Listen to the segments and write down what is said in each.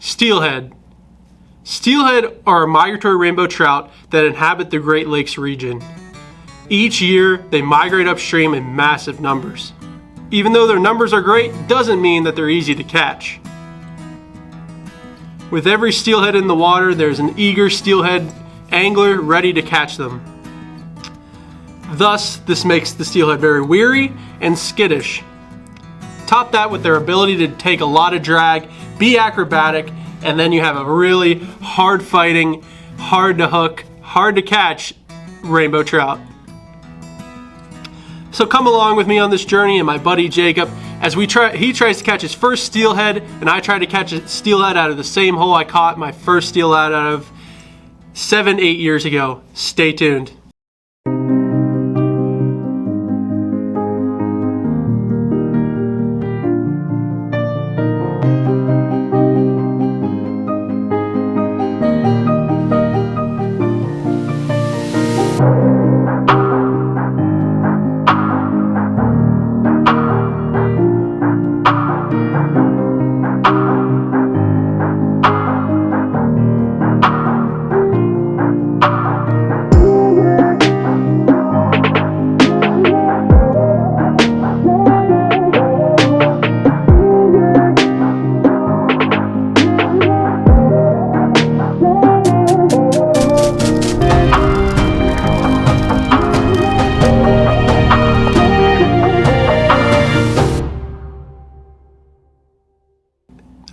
Steelhead. Steelhead are a migratory rainbow trout that inhabit the Great Lakes region. Each year, they migrate upstream in massive numbers. Even though their numbers are great, doesn't mean that they're easy to catch. With every steelhead in the water, there's an eager steelhead angler ready to catch them. Thus, this makes the steelhead very weary and skittish. Top that with their ability to take a lot of drag, be acrobatic, and then you have a really hard-fighting, hard-to-hook, hard-to-catch rainbow trout. So come along with me on this journey and my buddy Jacob as he tries to catch his first steelhead, and I try to catch a steelhead out of the same hole I caught my first steelhead out of 7-8 years ago. Stay tuned.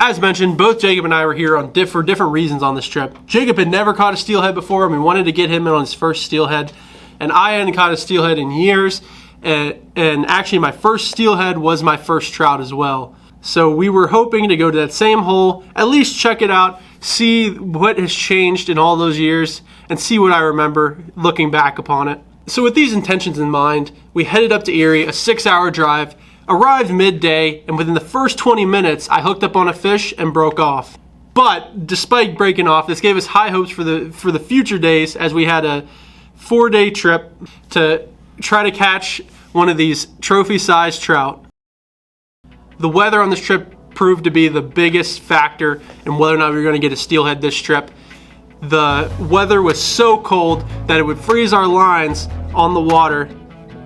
As mentioned, both Jacob and I were here for different reasons on this trip. Jacob had never caught a steelhead before, and we wanted to get him in on his first steelhead. And I hadn't caught a steelhead in years, and actually my first steelhead was my first trout as well. So we were hoping to go to that same hole, at least check it out, see what has changed in all those years, and see what I remember looking back upon it. So with these intentions in mind, we headed up to Erie, a 6-hour drive, arrived midday, and within the first 20 minutes, I hooked up on a fish and broke off. But despite breaking off, this gave us high hopes for the future days, as we had a 4-day trip to try to catch one of these trophy-sized trout. The weather on this trip proved to be the biggest factor in whether or not we were going to get a steelhead this trip. The weather was so cold that it would freeze our lines on the water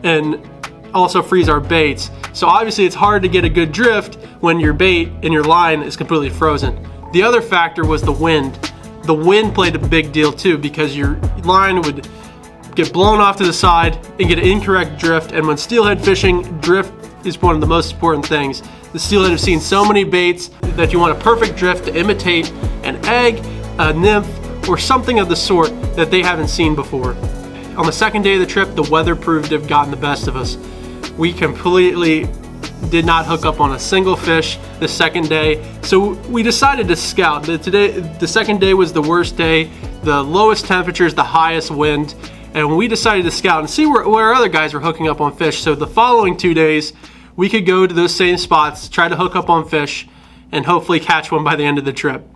and also freeze our baits. So obviously it's hard to get a good drift when your bait and your line is completely frozen. The other factor was the wind. The wind played a big deal too, because your line would get blown off to the side and get an incorrect drift. And when steelhead fishing, drift is one of the most important things. The steelhead have seen so many baits that you want a perfect drift to imitate an egg, a nymph, or something of the sort that they haven't seen before. On the second day of the trip, the weather proved to have gotten the best of us. We completely did not hook up on a single fish the second day, so we decided to scout. The second day was the worst day, the lowest temperatures, the highest wind, and we decided to scout and see where other guys were hooking up on fish. So the following 2 days, we could go to those same spots, try to hook up on fish, and hopefully catch one by the end of the trip.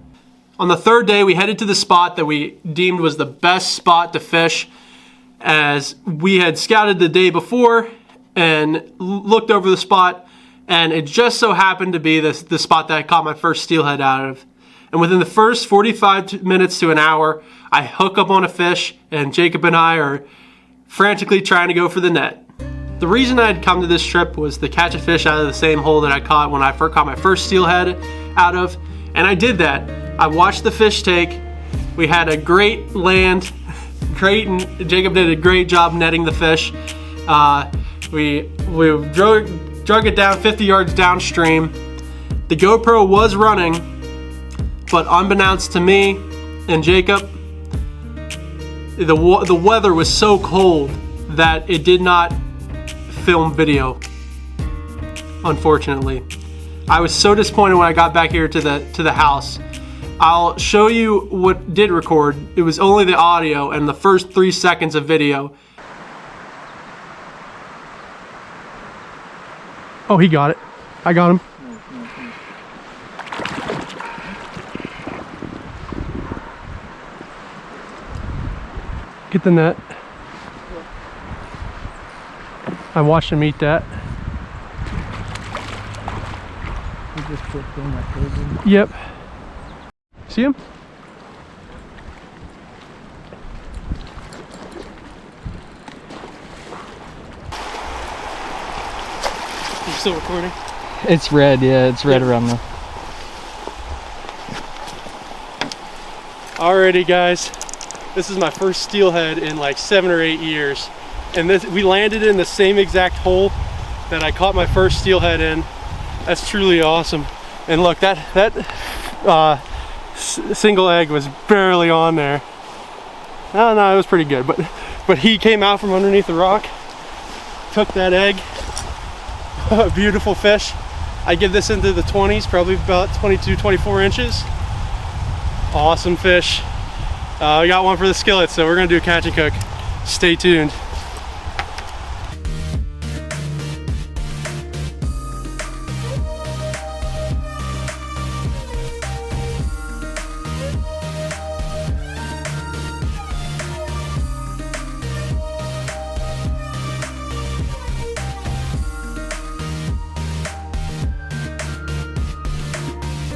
On the third day, we headed to the spot that we deemed was the best spot to fish, as we had scouted the day before and looked over the spot, and it just so happened to be the spot that I caught my first steelhead out of. And within the first 45 minutes to an hour, I hook up on a fish, and Jacob and I are frantically trying to go for the net. The reason I had come to this trip was to catch a fish out of the same hole that I caught when I first caught my first steelhead out of, and I did that. I watched the fish take. We had a great land, and Jacob did a great job netting the fish. We drug it down 50 yards downstream. The GoPro was running, but unbeknownst to me and Jacob, the weather was so cold that it did not film video, unfortunately. I was so disappointed when I got back here to the house. I'll show you what did record. It was only the audio and the first 3 seconds of video. Oh, he got it. I got him. Get the net. I watched him eat that. He just clicked in like crazy. Yep. See him? You still recording? It's red, yeah, it's red around the... Alrighty guys, this is my first steelhead in like 7 or 8 years. And we landed in the same exact hole that I caught my first steelhead in. That's truly awesome. And look, that single egg was barely on there. Oh no, it was pretty good, but he came out from underneath the rock, took that egg. A beautiful fish. I give this into the 20s, probably about 22, 24 inches. Awesome fish. We got one for the skillet, so we're gonna do a catch and cook. Stay tuned.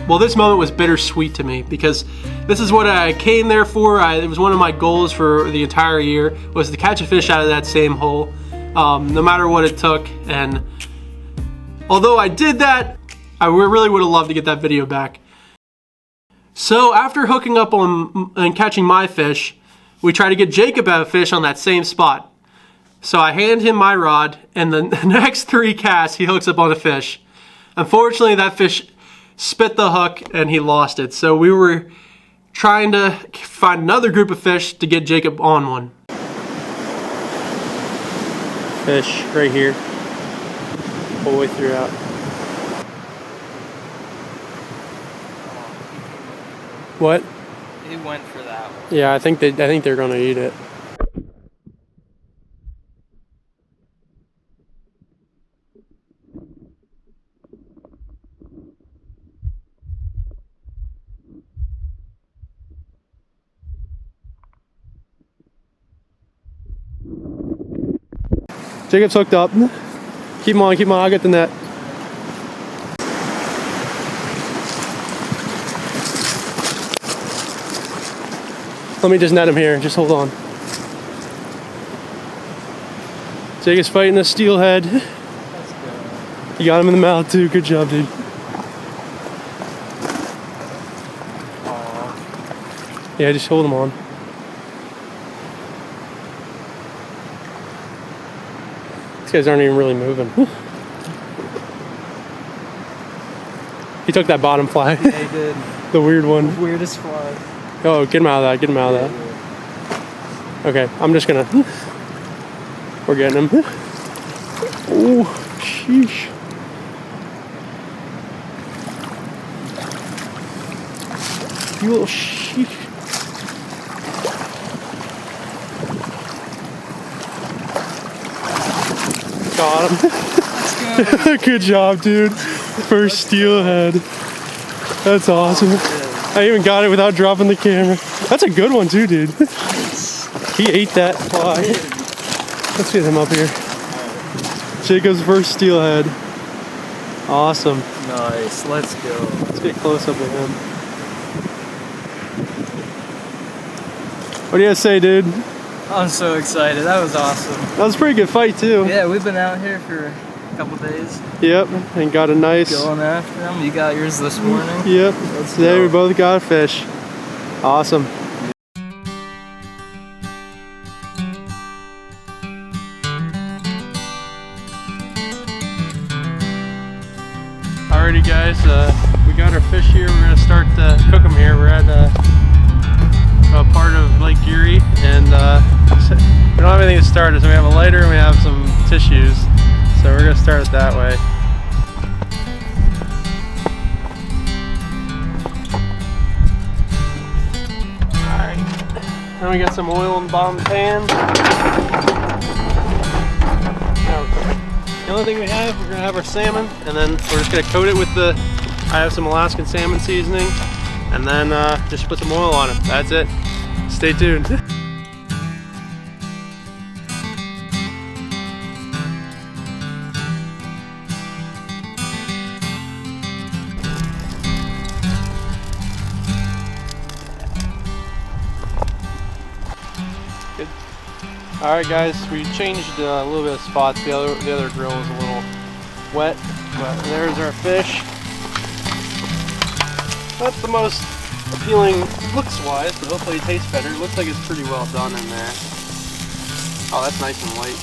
Well, this moment was bittersweet to me because this is what I came there for. It was one of my goals for the entire year, was to catch a fish out of that same hole, no matter what it took. And although I did that, I really would have loved to get that video back. So after hooking up on and catching my fish, we tried to get Jacob a fish on that same spot. So I hand him my rod, and the next 3 casts, he hooks up on a fish. Unfortunately, that fish spit the hook and he lost it. So we were trying to find another group of fish to get Jacob on one. Fish right here, all the way throughout. What? He went for that one. Yeah, I think they're gonna eat it. Jacob's hooked up. Keep him on, I'll get the net. Let me just net him here, just hold on. Jacob's fighting a steelhead. That's good. You got him in the mouth too, good job, dude. Aww. Yeah, just hold him on. These guys aren't even really moving. He took that bottom fly. Yeah, he did. The weird one. Weirdest fly. Oh, get him out of that, get him out of that. Okay, I'm just gonna... We're getting him. Oh, sheesh. You little sheesh. Got him. Good job, dude. First steelhead. That's awesome. I even got it without dropping the camera. That's a good one too, dude. He ate that fly. Let's get him up here. Jacob's first steelhead. Awesome. Nice, let's go. Let's get close up with him. What do you guys say, dude? I'm so excited. That was awesome. That was a pretty good fight too. Yeah, we've been out here for a couple days. Yep, and got a nice... Going after them. You got yours this morning? Yep. Today we both got a fish. Awesome. Alrighty guys, we got our fish here. We're gonna start to cook them here. We're at a part of Lake Erie, and we don't have anything to start it, so we have a lighter and we have some tissues. So we're gonna start it that way. Alright, then we got some oil in the bottom of the pan. Now we're cooking. The only thing we have, we're gonna have our salmon, and then we're just gonna coat it with I have some Alaskan salmon seasoning, and then just put some oil on it. That's it. Stay tuned. Good. All right, guys, we changed a little bit of spots. The other grill was a little wet, but there's our fish. Not the most appealing looks-wise, but hopefully it tastes better. It looks like it's pretty well done in there. Oh, that's nice and white.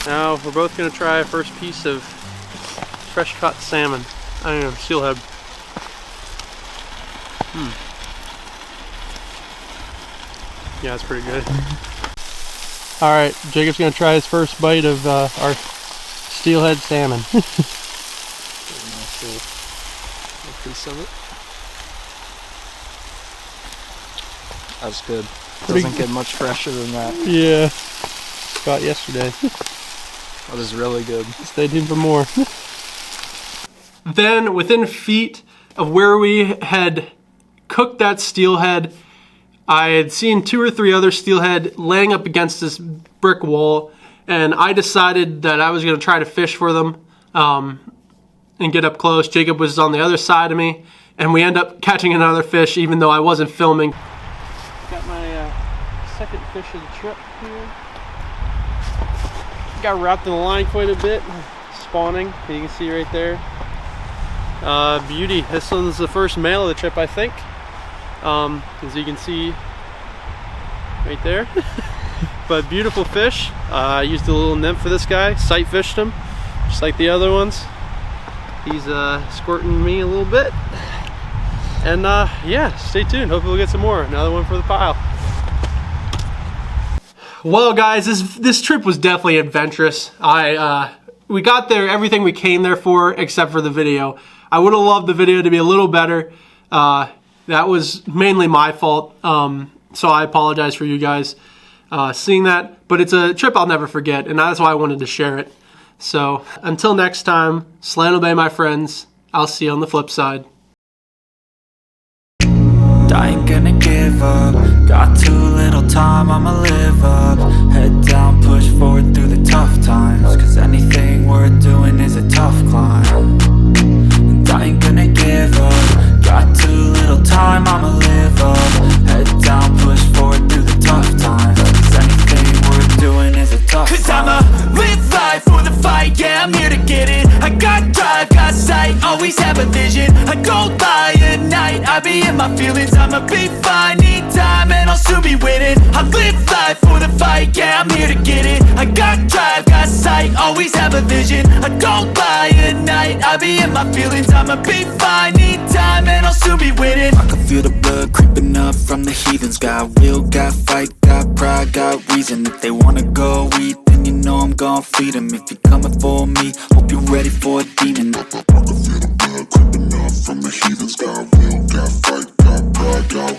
Now we're both gonna try a first piece of fresh caught salmon. I don't know, steelhead. Yeah, it's pretty good. All right, Jacob's gonna try his first bite of our steelhead salmon. That's good. Doesn't get much fresher than that. Yeah, caught yesterday. That is really good. Stay tuned for more. Then, within feet of where we had cooked that steelhead, I had seen 2 or 3 other steelhead laying up against this brick wall, and I decided that I was going to try to fish for them and get up close. Jacob was on the other side of me, and we end up catching another fish even though I wasn't filming. Got my second fish of the trip here. Got wrapped in the line quite a bit, spawning, you can see right there. Beauty, this one's the first male of the trip, I think. As you can see right there. But beautiful fish. I used a little nymph for this guy, sight fished him, just like the other ones. He's squirting me a little bit. And yeah, stay tuned, hopefully we'll get some more. Another one for the pile. Well guys, this trip was definitely adventurous. We got there, everything we came there for except for the video. I would have loved the video to be a little better. That was mainly my fault, so I apologize for you guys seeing that. But it's a trip I'll never forget, and that's why I wanted to share it. So until next time, Slant Bay, my friends. I'll see you on the flip side. I ain't gonna give up. Got too little time, I'ma live up. Head down, push forward through the tough times, 'cause anything worth doing is a tough climb. And I ain't gonna give up. Got too little time, I'ma live up. Head down, push forward through the tough times, 'cause anything worth doing is a tough climb. 'Cause I'ma live life for the fight, yeah, I'm here to get it. I got drive, got sight, always have a vision. I don't lie at night, I be in my feelings. I'ma be fine, need time, and I'll soon be winning. I live life for the fight, yeah, I'm here to get it. I got drive, got sight, always have a vision. I don't lie at night, I be in my feelings. I'ma be fine, need time, and I'll soon be winning. I can feel the blood creeping up from the heathens. Got will, got fight, got pride, got reason. If they wanna go eat, then you know I'm gon' feed them. If you're coming for me, hope you're ready for a demon. I can feel the blood creeping up from the heathens. Got will, got fight, got pride, got